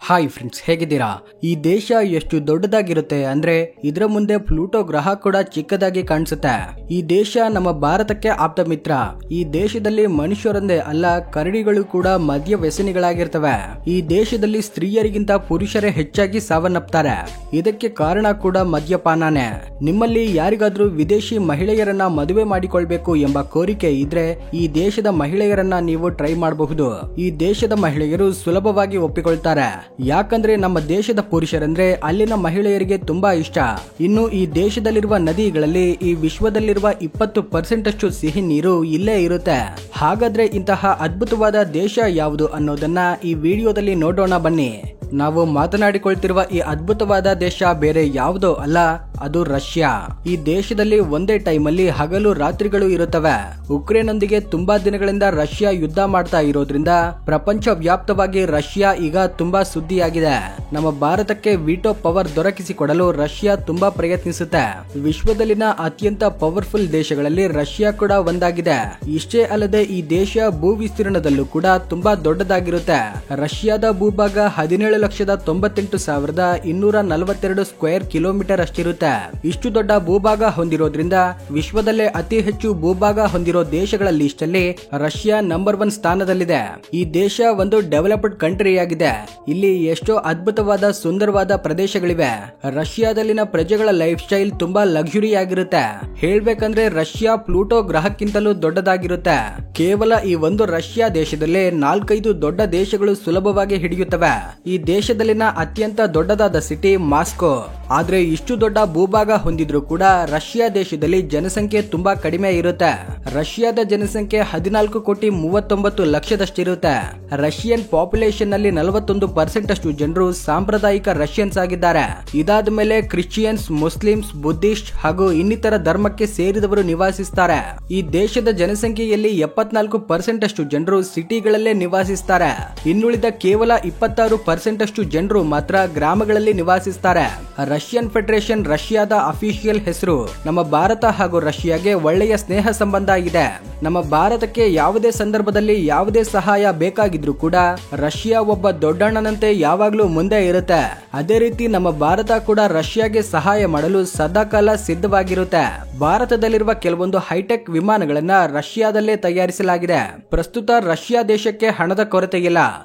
Hi friends, ಹೇಗಿದ್ದೀರಾ? ಈ ದೇಶ ಎಷ್ಟು ದೊಡ್ಡದಾಗಿರುತ್ತೆ ಅಂದ್ರೆ ಇದರ ಮುಂದೆ ಪ್ಲೂಟೋ ಗ್ರಹ ಕೂಡ ಚಿಕ್ಕದಾಗಿ ಕಾಣಿಸುತ್ತೆ. ಈ ದೇಶ ನಮ್ಮ ಭಾರತಕ್ಕೆ ಆಪ್ತ ಮಿತ್ರ. ಈ ದೇಶದಲ್ಲಿ ಮನುಷ್ಯರೊಂದೇ ಅಲ್ಲ, ಕರಡಿಗಳು ಕೂಡ ಮದ್ಯ ವ್ಯಸನಿಗಳಾಗಿರ್ತವೆ. ಈ ದೇಶದಲ್ಲಿ ಸ್ತ್ರೀಯರಿಗಿಂತ ಪುರುಷರೇ ಹೆಚ್ಚಾಗಿ ಸಾವನ್ನಪ್ತಾರೆ. ಇದಕ್ಕೆ ಕಾರಣ ಕೂಡ ಮದ್ಯಪಾನನೇ. ನಿಮ್ಮಲ್ಲಿ ಯಾರಿಗಾದ್ರೂ ವಿದೇಶಿ ಮಹಿಳೆಯರನ್ನ ಮದುವೆ ಮಾಡಿಕೊಳ್ಬೇಕು ಎಂಬ ಕೋರಿಕೆ ಇದ್ರೆ ಈ ದೇಶದ ಮಹಿಳೆಯರನ್ನ ನೀವು ಟ್ರೈ ಮಾಡಬಹುದು. ಈ ದೇಶದ ಮಹಿಳೆಯರು ಸುಲಭವಾಗಿ ಒಪ್ಪಿಕೊಳ್ತಾರೆ. ಯಾಕಂದ್ರೆ ನಮ್ಮ ದೇಶದ ಪುರುಷರಂದ್ರೆ ಅಲ್ಲಿನ ಮಹಿಳೆಯರಿಗೆ ತುಂಬಾ ಇಷ್ಟ. ಇನ್ನು ಈ ದೇಶದಲ್ಲಿರುವ ನದಿಗಳಲ್ಲಿ ಈ ವಿಶ್ವದಲ್ಲಿರುವ 20% ಅಷ್ಟು ಸಿಹಿ ನೀರು ಇಲ್ಲೇ ಇರುತ್ತೆ. ಹಾಗಾದ್ರೆ ಇಂತಹ ಅದ್ಭುತವಾದ ದೇಶ ಯಾವುದು ಅನ್ನೋದನ್ನ ಈ ವಿಡಿಯೋದಲ್ಲಿ ನೋಡೋಣ ಬನ್ನಿ. ನಾವು ಮಾತನಾಡಿಕೊಳ್ತಿರುವ ಈ ಅದ್ಭುತವಾದ ದೇಶ ಬೇರೆ ಯಾವುದೋ ಅಲ್ಲ, ಅದು ರಷ್ಯಾ. ಈ ದೇಶದಲ್ಲಿ ಒಂದೇ ಟೈಮಲ್ಲಿ ಹಗಲು ರಾತ್ರಿಗಳು ಇರುತ್ತವೆ. ಉಕ್ರೇನ್ನೊಂದಿಗೆ ತುಂಬಾ ದಿನಗಳಿಂದ ರಷ್ಯಾ ಯುದ್ಧ ಮಾಡ್ತಾ ಇರೋದ್ರಿಂದ ಪ್ರಪಂಚ ವ್ಯಾಪ್ತವಾಗಿ ರಷ್ಯಾ ಈಗ ತುಂಬಾ ಸುದ್ದಿಯಾಗಿದೆ. ನಮ್ಮ ಭಾರತಕ್ಕೆ ವಿಟೋ ಪವರ್ ದೊರಕಿಸಿಕೊಡಲು ರಷ್ಯಾ ತುಂಬಾ ಪ್ರಯತ್ನಿಸುತ್ತೆ. ವಿಶ್ವದಲ್ಲಿನ ಅತ್ಯಂತ ಪವರ್ಫುಲ್ ದೇಶಗಳಲ್ಲಿ ರಷ್ಯಾ ಕೂಡ ಒಂದಾಗಿದೆ. ಇಷ್ಟೇ ಅಲ್ಲದೆ ಈ ದೇಶ ಭೂ ವಿಸ್ತೀರ್ಣದಲ್ಲೂ ಕೂಡ ತುಂಬಾ ದೊಡ್ಡದಾಗಿರುತ್ತೆ. ರಷ್ಯಾದ ಭೂಭಾಗ 17,98,242 ಸ್ಕ್ವೇರ್ ಕಿಲೋಮೀಟರ್ ಅಷ್ಟಿರುತ್ತೆ. ಇಷ್ಟು ದೊಡ್ಡ ಭೂಭಾಗ ಹೊಂದಿರೋದ್ರಿಂದ ವಿಶ್ವದಲ್ಲೇ ಅತಿ ಹೆಚ್ಚು ಭೂಭಾಗ ಹೊಂದಿರೋ ದೇಶಗಳ ಲಿಸ್ಟ್ ಅಲ್ಲಿ ರಷ್ಯಾ ನಂಬರ್ 1 ಸ್ಥಾನದಲ್ಲಿದೆ. ಈ ದೇಶ ಒಂದು ಡೆವಲಪ್ಡ್ ಕಂಟ್ರಿಯಾಗಿದೆ. ಇಲ್ಲಿ ಎಷ್ಟೋ ಅದ್ಭುತವಾದ ಸುಂದರವಾದ ಪ್ರದೇಶಗಳಿವೆ. ರಷ್ಯಾದಲ್ಲಿನ ಪ್ರಜೆಗಳ ಲೈಫ್ ಸ್ಟೈಲ್ ತುಂಬಾ ಲಕ್ಸುರಿ ಆಗಿರುತ್ತೆ. ಹೇಳ್ಬೇಕಂದ್ರೆ ರಷ್ಯಾ ಪ್ಲೂಟೋ ಗ್ರಹಕ್ಕಿಂತಲೂ ದೊಡ್ಡದಾಗಿರುತ್ತೆ. ಕೇವಲ ಈ ಒಂದು ರಷ್ಯಾ ದೇಶದಲ್ಲೇ 4-5 ದೊಡ್ಡ ದೇಶಗಳು ಸುಲಭವಾಗಿ ಹಿಡಿಯುತ್ತವೆ. ಈ ದೇಶದಲ್ಲಿನ ಅತ್ಯಂತ ದೊಡ್ಡದಾದ ಸಿಟಿ ಮಾಸ್ಕೋ. ಆದ್ರೆ ಇಷ್ಟು ದೊಡ್ಡ ಭೂಭಾಗ ಹೊಂದಿದ್ರು ಕೂಡ ರಷ್ಯಾ ದೇಶದಲ್ಲಿ ಜನಸಂಖ್ಯೆ ತುಂಬಾ ಕಡಿಮೆ ಇರುತ್ತೆ. ರಷ್ಯಾದ ಜನಸಂಖ್ಯೆ 14,39,00,000ದಷ್ಟಿರುತ್ತೆ. ರಷ್ಯನ್ ಪಾಪ್ಯುಲೇಷನ್ ನಲ್ಲಿ 41% ಅಷ್ಟು ಜನರು ಸಾಂಪ್ರದಾಯಿಕ ರಷ್ಯನ್ಸ್ ಆಗಿದ್ದಾರೆ. ಇದಾದ ಮೇಲೆ ಕ್ರಿಶ್ಚಿಯನ್ಸ್, ಮುಸ್ಲಿಮ್ಸ್, ಬುದ್ಧಿಸ್ಟ್ ಹಾಗೂ ಇನ್ನಿತರ ಧರ್ಮಕ್ಕೆ ಸೇರಿದವರು ನಿವಾಸಿಸ್ತಾರೆ. ಈ ದೇಶದ ಜನಸಂಖ್ಯೆಯಲ್ಲಿ 74% ಅಷ್ಟು ಜನರು ಸಿಟಿಗಳಲ್ಲೇ ನಿವಾಸಿಸ್ತಾರೆ. ಇನ್ನುಳಿದ ಕೇವಲ 26% ಅಷ್ಟು ಜನರು ಮಾತ್ರ ಗ್ರಾಮಗಳಲ್ಲಿ ನಿವಾಸಿಸ್ತಾರೆ. ರಷ್ಯನ್ ಫೆಡರೇಷನ್ ರಷ್ಯಾದ ಅಫಿಷಿಯಲ್ ಹೆಸರು. ನಮ್ಮ ಭಾರತ ಹಾಗೂ ರಷ್ಯಾಗೆ ಒಳ್ಳೆಯ ಸ್ನೇಹ ಸಂಬಂಧ ಇದೆ. ನಮ್ಮ ಭಾರತಕ್ಕೆ ಯಾವುದೇ ಸಂದರ್ಭದಲ್ಲಿ ಯಾವುದೇ ಸಹಾಯ ಬೇಕಾಗಿದ್ರು ಕೂಡ ರಷ್ಯಾ ಒಬ್ಬ ದೊಡ್ಡಣ್ಣನಂತೆ ಯಾವಾಗ್ಲೂ ಮುಂದೆ ಇರುತ್ತೆ. ಅದೇ ರೀತಿ ನಮ್ಮ ಭಾರತ ಕೂಡ ರಷ್ಯಾಗೆ ಸಹಾಯ ಮಾಡಲು ಸದಾಕಾಲ ಸಿದ್ಧವಾಗಿರುತ್ತೆ. ಭಾರತದಲ್ಲಿರುವ ಕೆಲವೊಂದು ಹೈಟೆಕ್ ವಿಮಾನಗಳನ್ನ ರಷ್ಯಾದಲ್ಲೇ ತಯಾರಿಸಲಾಗಿದೆ. ಪ್ರಸ್ತುತ ರಷ್ಯಾ ದೇಶಕ್ಕೆ ಹಣದ ಕೊರತೆ ಇಲ್ಲ.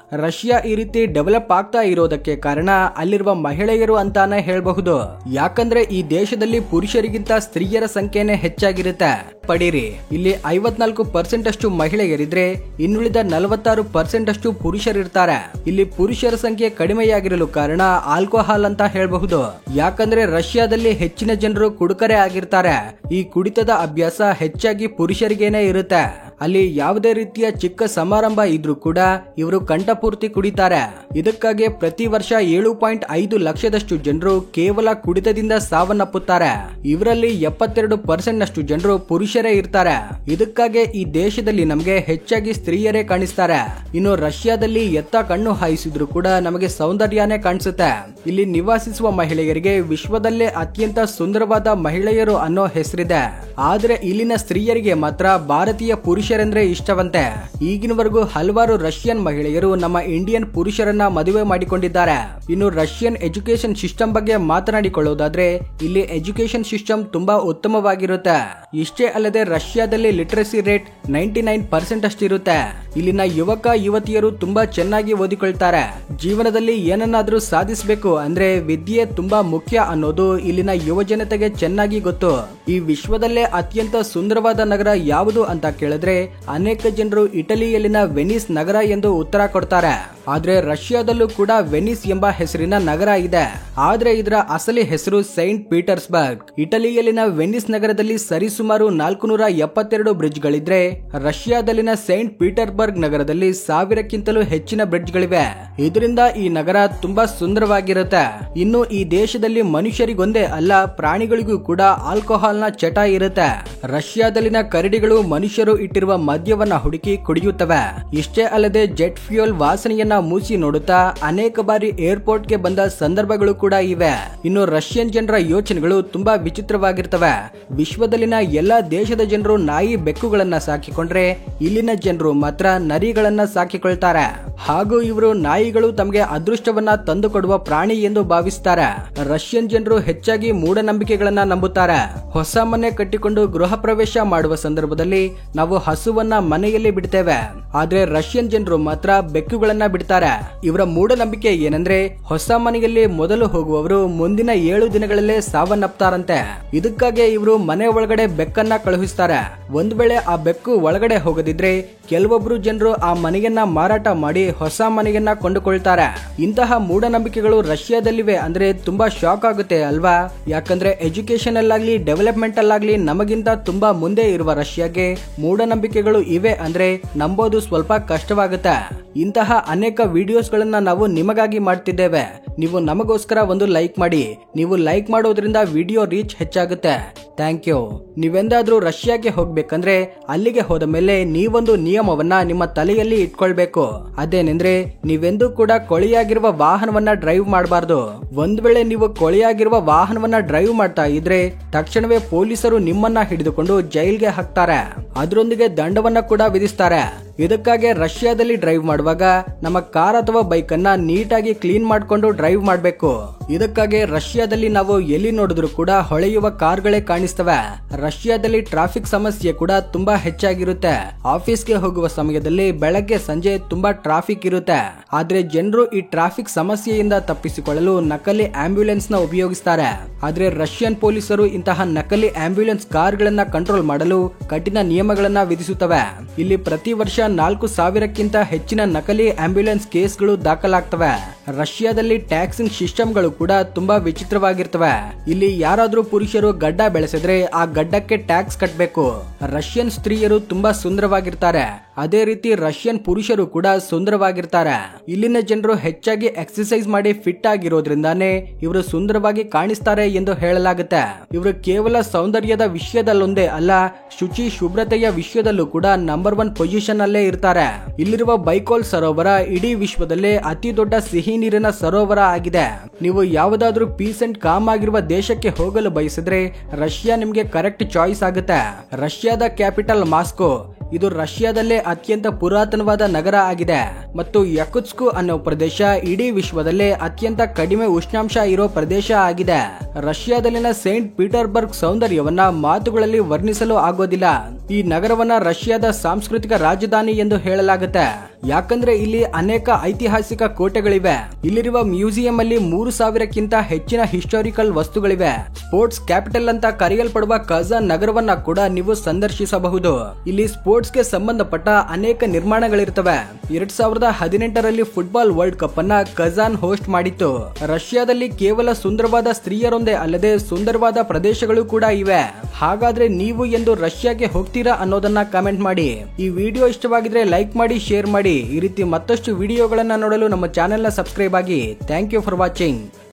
ರಷ್ಯಾ ಈ ರೀತಿ ಡೆವಲಪ್ ಆಗ್ತಾ ಇರೋದಕ್ಕೆ ಕಾರಣ ಅಲ್ಲಿರುವ ಮಹಿಳೆಯರು ಅಂತಾನೆ ಹೇಳಬಹುದು. ಯಾಕಂದ್ರೆ ಈ ದೇಶದಲ್ಲಿ ಪುರುಷರಿಗಿಂತ ಸ್ತ್ರೀಯರ ಸಂಖ್ಯೆನೇ ಹೆಚ್ಚಾಗಿರುತ್ತೆ. ಪಡೀರಿ, ಇಲ್ಲಿ 54% ಅಷ್ಟು ಮಹಿಳೆಯರಿದ್ರೆ ಇನ್ನುಳಿದ 46% ಅಷ್ಟು ಪುರುಷರಿರ್ತಾರೆ. ಇಲ್ಲಿ ಪುರುಷರ ಸಂಖ್ಯೆ ಕಡಿಮೆಯಾಗಿರಲು ಕಾರಣ ಆಲ್ಕೋಹಾಲ್ ಅಂತ ಹೇಳಬಹುದು. ಯಾಕಂದ್ರೆ ರಷ್ಯಾದಲ್ಲಿ ಹೆಚ್ಚಿನ ಜನರು ಕುಡುಕರೇ ಆಗಿರ್ತಾರೆ. ಈ ಕುಡಿತದ ಅಭ್ಯಾಸ ಹೆಚ್ಚಾಗಿ ಪುರುಷರಿಗೇನೆ ಇರುತ್ತೆ. ಅಲ್ಲಿ ಯಾವುದೇ ರೀತಿಯ ಚಿಕ್ಕ ಸಮಾರಂಭ ಇದ್ರೂ ಕೂಡ ಇವರು ಕಂಠಪೂರ್ತಿ ಕುಡಿತಾರೆ. ಇದಕ್ಕಾಗಿ ಪ್ರತಿ ವರ್ಷ 7.5 ಲಕ್ಷದಷ್ಟು ಜನರು ಕೇವಲ ಕುಡಿತದಿಂದ ಸಾವನ್ನಪ್ಪುತ್ತಾರೆ. ಇವರಲ್ಲಿ 72% ನಷ್ಟು ಜನರು ಪುರುಷರೇ ಇರ್ತಾರೆ. ಇದಕ್ಕಾಗಿ ಈ ದೇಶದಲ್ಲಿ ನಮಗೆ ಹೆಚ್ಚಾಗಿ ಸ್ತ್ರೀಯರೇ ಕಾಣಿಸ್ತಾರೆ. ಇನ್ನು ರಷ್ಯಾದಲ್ಲಿ ಎತ್ತ ಕಣ್ಣು ಹಾಯಿಸಿದ್ರು ಕೂಡ ನಮಗೆ ಸೌಂದರ್ಯನೇ ಕಾಣಿಸುತ್ತೆ. ಇಲ್ಲಿ ನಿವಾಸಿಸುವ ಮಹಿಳೆಯರಿಗೆ ವಿಶ್ವದಲ್ಲೇ ಅತ್ಯಂತ ಸುಂದರವಾದ ಮಹಿಳೆಯರು ಅನ್ನೋ ಹೆಸರಿದೆ. ಆದ್ರೆ ಇಲ್ಲಿನ ಸ್ತ್ರೀಯರಿಗೆ ಮಾತ್ರ ಭಾರತೀಯ ಪುರುಷರೆಂದ್ರೆ ಇಷ್ಟವಂತೆ. ಈಗಿನವರೆಗೂ ಹಲವಾರು ರಷ್ಯನ್ ಮಹಿಳೆಯರು ನಮ್ಮ ಇಂಡಿಯನ್ ಪುರುಷರನ್ನ ಮದುವೆ ಮಾಡಿಕೊಂಡಿದ್ದಾರೆ. ಇನ್ನು ರಷ್ಯನ್ ಎಜುಕೇಶನ್ ಸಿಸ್ಟಮ್ ಬಗ್ಗೆ ಮಾತನಾಡಿಕೊಳ್ಳೋದಾದ್ರೆ ಇಲ್ಲಿ ಎಜುಕೇಶನ್ ಸಿಸ್ಟಮ್ ತುಂಬಾ ಉತ್ತಮವಾಗಿರುತ್ತೆ. ಇಷ್ಟೇ ಅಲ್ಲದೆ ರಷ್ಯಾದಲ್ಲಿ ಲಿಟರಸಿ ರೇಟ್ 99% ಅಷ್ಟಿರುತ್ತೆ. ಇಲ್ಲಿನ ಯುವಕ ಯುವತಿಯರು ತುಂಬಾ ಚೆನ್ನಾಗಿ ಓದಿಕೊಳ್ತಾರೆ. ಜೀವನದಲ್ಲಿ ಏನನ್ನಾದ್ರೂ ಸಾಧಿಸಬೇಕು ಅಂದ್ರೆ ವಿದ್ಯೆ ತುಂಬಾ ಮುಖ್ಯ ಅನ್ನೋದು ಇಲ್ಲಿನ ಯುವ ಜನತೆಗೆ ಚೆನ್ನಾಗಿ ಗೊತ್ತು. ಈ ವಿಶ್ವದಲ್ಲೇ ಅತ್ಯಂತ ಸುಂದರವಾದ ನಗರ ಯಾವುದು ಅಂತ ಕೇಳಿದ್ರೆ ಅನೇಕ ಜನರು ಇಟಲಿಯಲ್ಲಿನ ವೆನಿಸ್ ನಗರ ಎಂದು ಉತ್ತರ ಕೊಡ್ತಾರೆ. ಆದ್ರೆ ರಷ್ಯಾದಲ್ಲೂ ಕೂಡ ವೆನಿಸ್ ಎಂಬ ಹೆಸರಿನ ನಗರ ಇದೆ. ಆದ್ರೆ ಇದರ ಅಸಲಿ ಹೆಸರು ಸೈಂಟ್ ಪೀಟರ್ಸ್ಬರ್ಗ್. ಇಟಲಿಯಲ್ಲಿನ ವೆನಿಸ್ ನಗರದಲ್ಲಿ ಸರಿಸುಮಾರು 472 ಬ್ರಿಡ್ಜ್ಗಳಿದ್ರೆ ರಷ್ಯಾದಲ್ಲಿನ ಸೈಂಟ್ ಪೀಟರ್ಸ್ಬರ್ಗ್ ನಗರದಲ್ಲಿ 1000ಕ್ಕಿಂತಲೂ ಹೆಚ್ಚಿನ ಬ್ರಿಡ್ಜ್ಗಳಿವೆ. ಇದರಿಂದ ಈ ನಗರ ತುಂಬಾ ಸುಂದರವಾಗಿರುತ್ತೆ. ಇನ್ನು ಈ ದೇಶದಲ್ಲಿ ಮನುಷ್ಯರಿಗೊಂದೇ ಅಲ್ಲ, ಪ್ರಾಣಿಗಳಿಗೂ ಕೂಡ ಆಲ್ಕೋಹಾಲ್ ನ ಚಟ ಇರುತ್ತೆ. ರಷ್ಯಾದಲ್ಲಿನ ಕರಡಿಗಳು ಮನುಷ್ಯರು ಇಟ್ಟಿರುವ ಮದ್ಯವನ್ನ ಹುಡುಕಿ ಕುಡಿಯುತ್ತವೆ. ಇಷ್ಟೇ ಅಲ್ಲದೆ ಜೆಟ್ ಫ್ಯೂಯಲ್ ವಾಸನೆಯನ್ನ ಮೂಸಿ ನೋಡುತ್ತಾ ಅನೇಕ ಬಾರಿ ಏರ್ಪೋರ್ಟ್ ಗೆ ಬಂದ ಸಂದರ್ಭಗಳು ಕೂಡ ಇವೆ. ಇನ್ನು ರಷ್ಯನ್ ಜನರ ಯೋಚನೆಗಳು ತುಂಬಾ ವಿಚಿತ್ರವಾಗಿರ್ತವೆ. ವಿಶ್ವದಲ್ಲಿನ ಎಲ್ಲಾ ದೇಶದ ಜನರು ನಾಯಿ ಬೆಕ್ಕುಗಳನ್ನ ಸಾಕಿಕೊಂಡ್ರೆ ಇಲ್ಲಿನ ಜನರು ಮಾತ್ರ ನರಿಗಳನ್ನ ಸಾಕಿಕೊಳ್ತಾರೆ. ಹಾಗೂ ಇವರು ನಾಯಿಗಳು ತಮಗೆ ಅದೃಷ್ಟವನ್ನ ತಂದುಕೊಡುವ ಪ್ರಾಣಿ ಎಂದು ಭಾವಿಸ್ತಾರೆ. ರಷ್ಯನ್ ಜನರು ಹೆಚ್ಚಾಗಿ ಮೂಢನಂಬಿಕೆಗಳನ್ನ ನಂಬುತ್ತಾರೆ. ಹೊಸ ಮನೆ ಕಟ್ಟಿಕೊಂಡು ಗೃಹ ಪ್ರವೇಶ ಮಾಡುವ ಸಂದರ್ಭದಲ್ಲಿ ನಾವು ಹಸುವನ್ನ ಮನೆಯಲ್ಲಿ ಬಿಡ್ತೇವೆ, ಆದ್ರೆ ರಷ್ಯನ್ ಜನರು ಮಾತ್ರ ಬೆಕ್ಕುಗಳನ್ನ ಬಿಡ್ತಾರೆ. ಇವರ ಮೂಢನಂಬಿಕೆ ಏನಂದ್ರೆ ಹೊಸ ಮನೆಯಲ್ಲಿ ಮೊದಲು ಹೋಗುವವರು ಮುಂದಿನ 7 ದಿನಗಳಲ್ಲೇ ಸಾವನ್ನಪ್ತಾರಂತೆ. ಇದಕ್ಕಾಗಿ ಇವರು ಮನೆ ಒಳಗಡೆ ಬೆಕ್ಕನ್ನ ಕಳುಹಿಸ್ತಾರೆ. ಒಂದ್ ವೇಳೆ ಆ ಬೆಕ್ಕು ಒಳಗಡೆ ಹೋಗದಿದ್ರೆ ಕೆಲವೊಬ್ರು ಜನರು ಆ ಮನೆಯನ್ನ ಮಾರಾಟ ಮಾಡಿ ಹೊಸ ಮನೆಯನ್ನ ಕೊಂಡುಕೊಳ್ತಾರೆ. ಇಂತಹ ಮೂಢನಂಬಿಕೆಗಳು ರಷ್ಯಾದಲ್ಲಿವೆ ಅಂದ್ರೆ ತುಂಬಾ ಶಾಕ್ ಆಗುತ್ತೆ ಅಲ್ವಾ? ಯಾಕಂದ್ರೆ ಎಜುಕೇಶನ್ ಅಲ್ಲಾಗ್ಲಿ ಡೆವಲಪ್ಮೆಂಟ್ ಅಲ್ಲಾಗ್ಲಿ ನಮಗಿಂತ ತುಂಬಾ ಮುಂದೆ ಇರುವ ರಷ್ಯಾಗೆ ಮೂಢನಂಬಿಕೆಗಳು ಇವೆ ಅಂದ್ರೆ ನಂಬೋದು ಸ್ವಲ್ಪ ಕಷ್ಟವಾಗುತ್ತೆ. ಇಂತಹ ಅನೇಕ ವಿಡಿಯೋಸ್ ಗಳನ್ನ ನಾವು ನಿಮಗಾಗಿ ಮಾಡ್ತಿದ್ದೇವೆ. ನೀವು ನಮಗೋಸ್ಕರ ಒಂದು ಲೈಕ್ ಮಾಡಿ. ನೀವು ಲೈಕ್ ಮಾಡೋದ್ರಿಂದ ವಿಡಿಯೋ ರೀಚ್ ಹೆಚ್ಚಾಗುತ್ತೆ. Thank you. ನೀವೆಂದಾದ್ರೂ ರಷ್ಯಾಗೆ ಹೋಗ್ಬೇಕಂದ್ರೆ ಅಲ್ಲಿಗೆ ಹೋದ ಮೇಲೆ ನೀವೊಂದು ನಿಯಮವನ್ನ ನಿಮ್ಮ ತಲೆಯಲ್ಲಿ ಇಟ್ಕೊಳ್ಬೇಕು. ಅದೇನೆಂದ್ರೆ ನೀವೆಂದೂ ಕೂಡ ಕೊಳೆಯಾಗಿರುವ ವಾಹನವನ್ನ ಡ್ರೈವ್ ಮಾಡಬಾರ್ದು. ಒಂದ್ ವೇಳೆ ನೀವು ಕೊಳೆಯಾಗಿರುವ ವಾಹನವನ್ನ ಡ್ರೈವ್ ಮಾಡ್ತಾ ಇದ್ರೆ ತಕ್ಷಣವೇ ಪೊಲೀಸರು ನಿಮ್ಮನ್ನ ಹಿಡಿದುಕೊಂಡು ಜೈಲ್ಗೆ ಹಾಕ್ತಾರೆ. ಅದರೊಂದಿಗೆ ದಂಡವನ್ನ ಕೂಡ ವಿಧಿಸ್ತಾರೆ. ಇದಕ್ಕಾಗಿ ರಷ್ಯಾದಲ್ಲಿ ಡ್ರೈವ್ ಮಾಡುವಾಗ ನಮ್ಮ ಕಾರ್ ಅಥವಾ ಬೈಕ್ ಅನ್ನ ನೀಟಾಗಿ ಕ್ಲೀನ್ ಮಾಡಿಕೊಂಡು ಡ್ರೈವ್ ಮಾಡಬೇಕು. ಇದಕ್ಕಾಗಿ ರಷ್ಯಾದಲ್ಲಿ ನಾವು ಎಲ್ಲಿ ನೋಡಿದ್ರು ಕೂಡ ಹೊಳೆಯುವ ಕಾರ್ಗಳೇ ಕಾಣಿಸ್ತವೆ. ರಷ್ಯಾದಲ್ಲಿ ಟ್ರಾಫಿಕ್ ಸಮಸ್ಯೆ ಕೂಡ ತುಂಬಾ ಹೆಚ್ಚಾಗಿರುತ್ತೆ. ಆಫೀಸ್ಗೆ ಹೋಗುವ ಸಮಯದಲ್ಲಿ ಬೆಳಗ್ಗೆ ಸಂಜೆ ತುಂಬಾ ಟ್ರಾಫಿಕ್ ಇರುತ್ತೆ. ಆದ್ರೆ ಜನರು ಈ ಟ್ರಾಫಿಕ್ ಸಮಸ್ಯೆಯಿಂದ ತಪ್ಪಿಸಿಕೊಳ್ಳಲು ನಕಲಿ ಆಂಬ್ಯುಲೆನ್ಸ್ ನ ಉಪಯೋಗಿಸ್ತಾರೆ. ಆದ್ರೆ ರಷ್ಯನ್ ಪೊಲೀಸರು ಇಂತಹ ನಕಲಿ ಆಂಬ್ಯುಲೆನ್ಸ್ ಕಾರ್ಗಳನ್ನ ಕಂಟ್ರೋಲ್ ಮಾಡಲು ಕಠಿಣ ನಿಯಮಗಳನ್ನ ವಿಧಿಸುತ್ತವೆ. ಇಲ್ಲಿ ಪ್ರತಿ ವರ್ಷ 4,000ಕ್ಕಿಂತ ಹೆಚ್ಚಿನ ನಕಲಿ ಆಂಬ್ಯುಲೆನ್ಸ್ ಕೇಸ್ಗಳು ದಾಖಲಾಗ್ತವೆ. ರಷ್ಯಾದಲ್ಲಿ ಟ್ಯಾಕ್ಸಿಂಗ್ ಸಿಸ್ಟಮ್ಗಳು ಕೂಡ ತುಂಬಾ ವಿಚಿತ್ರವಾಗಿರ್ತವೆ. ಇಲ್ಲಿ ಯಾರಾದ್ರೂ ಪುರುಷರು ಗಡ್ಡ ಬೆಳೆಸಿದ್ರೆ ಆ ಗಡ್ಡಕ್ಕೆ ಟ್ಯಾಕ್ಸ್ ಕಟ್ಟಬೇಕು. ರಷ್ಯನ್ ಸ್ತ್ರೀಯರು ತುಂಬಾ ಸುಂದರವಾಗಿರ್ತಾರೆ. ಅದೇ ರೀತಿ ರಷ್ಯನ್ ಪುರುಷರು ಕೂಡ ಸುಂದರವಾಗಿರ್ತಾರೆ. ಇಲ್ಲಿನ ಜನರು ಹೆಚ್ಚಾಗಿ ಎಕ್ಸರ್ಸೈಸ್ ಮಾಡಿ ಫಿಟ್ ಆಗಿರೋದ್ರಿಂದಾನೇ ಇವರು ಸುಂದರವಾಗಿ ಕಾಣಿಸ್ತಾರೆ ಎಂದು ಹೇಳಲಾಗುತ್ತೆ. ಇವರು ಕೇವಲ ಸೌಂದರ್ಯದ ವಿಷಯದಲ್ಲೊಂದೇ ಅಲ್ಲ, ಶುಚಿ ಶುಭ್ರತೆಯ ವಿಷಯದಲ್ಲೂ ಕೂಡ ನಂಬರ್ 1 ಪೊಸಿಷನ್ ಅಲ್ಲೇ ಇರ್ತಾರೆ. ಇಲ್ಲಿರುವ ಬೈಕೋಲ್ ಸರೋವರ ಇಡೀ ವಿಶ್ವದಲ್ಲೇ ಅತಿ ದೊಡ್ಡ ಸಿಹಿ ನೀರಿನ ಸರೋವರ ಆಗಿದೆ. ನೀವು ಯಾವುದಾದ್ರೂ ಪೀಸ್ ಅಂಡ್ ಕಾಮ್ ಆಗಿರುವ ದೇಶಕ್ಕೆ ಹೋಗಲು ಬಯಸಿದ್ರೆ ರಷ್ಯಾ ನಿಮ್ಗೆ ಕರೆಕ್ಟ್ ಚಾಯ್ಸ್ ಆಗುತ್ತೆ. ರಷ್ಯಾದ ಕ್ಯಾಪಿಟಲ್ ಮಾಸ್ಕೋ. ಇದು ರಷ್ಯಾದಲ್ಲೇ ಅತ್ಯಂತ ಪುರಾತನವಾದ ನಗರ ಆಗಿದೆ ಮತ್ತು ಯಕುತ್ಸ್ಕ್ ಅನ್ನೋ ಪ್ರದೇಶ ಇಡೀ ವಿಶ್ವದಲ್ಲೇ ಅತ್ಯಂತ ಕಡಿಮೆ ಉಷ್ಣಾಂಶ ಇರೋ ಪ್ರದೇಶ ಆಗಿದೆ. ರಷ್ಯಾದಲ್ಲಿನ ಸೇಂಟ್ ಪೀಟರ್ಬರ್ಗ್ ಸೌಂದರ್ಯವನ್ನ ಮಾತುಗಳಲ್ಲಿ ವರ್ಣಿಸಲು ಆಗೋದಿಲ್ಲ. ಈ ನಗರವನ್ನ ರಷ್ಯಾದ ಸಾಂಸ್ಕೃತಿಕ ರಾಜಧಾನಿ ಎಂದು ಹೇಳಲಾಗುತ್ತೆ. ಯಾಕಂದ್ರೆ ಇಲ್ಲಿ ಅನೇಕ ಐತಿಹಾಸಿಕ ಕೋಟೆಗಳಿವೆ. ಇಲ್ಲಿರುವ ಮ್ಯೂಸಿಯಂ ಅಲ್ಲಿ 3,000ಕ್ಕಿಂತ ಹೆಚ್ಚಿನ ಹಿಸ್ಟಾರಿಕಲ್ ವಸ್ತುಗಳಿವೆ. ಸ್ಪೋರ್ಟ್ಸ್ ಕ್ಯಾಪಿಟಲ್ ಅಂತ ಕರೆಯಲ್ಪಡುವ ಕಜಾನ್ ನಗರವನ್ನ ಕೂಡ ನೀವು ಸಂದರ್ಶಿಸಬಹುದು. ಇಲ್ಲಿ ಸ್ಪೋರ್ಟ್ಸ್ಗೆ ಸಂಬಂಧಪಟ್ಟ ಅನೇಕ ನಿರ್ಮಾಣಗಳಿರ್ತವೆ. 2018ರಲ್ಲಿ ಫುಟ್ಬಾಲ್ ವರ್ಲ್ಡ್ ಕಪ್ ಅನ್ನ ಕಜಾನ್ ಹೋಸ್ಟ್ ಮಾಡಿತ್ತು. ರಷ್ಯಾದಲ್ಲಿ ಕೇವಲ ಸುಂದರವಾದ ಸ್ತ್ರೀಯರೊಂದೇ ಅಲ್ಲದೆ ಸುಂದರವಾದ ಪ್ರದೇಶಗಳು ಕೂಡ ಇವೆ. ಹಾಗಾದ್ರೆ ನೀವು ಎಂದು ರಷ್ಯಾಗೆ ಹೋಗ್ತೀರಾ ಅನ್ನೋದನ್ನ ಕಾಮೆಂಟ್ ಮಾಡಿ. ಈ ವಿಡಿಯೋ ಇಷ್ಟವಾಗಿದ್ರೆ ಲೈಕ್ ಮಾಡಿ, ಶೇರ್ ಮಾಡಿ. ಈ ರೀತಿ ಮತ್ತಷ್ಟು ವಿಡಿಯೋಗಳನ್ನ ನೋಡಲು ನಮ್ಮ ಚಾನೆಲ್ ನ ಸಬ್ಸ್ಕ್ರೈಬ್ ಆಗಿ. Thank you for watching.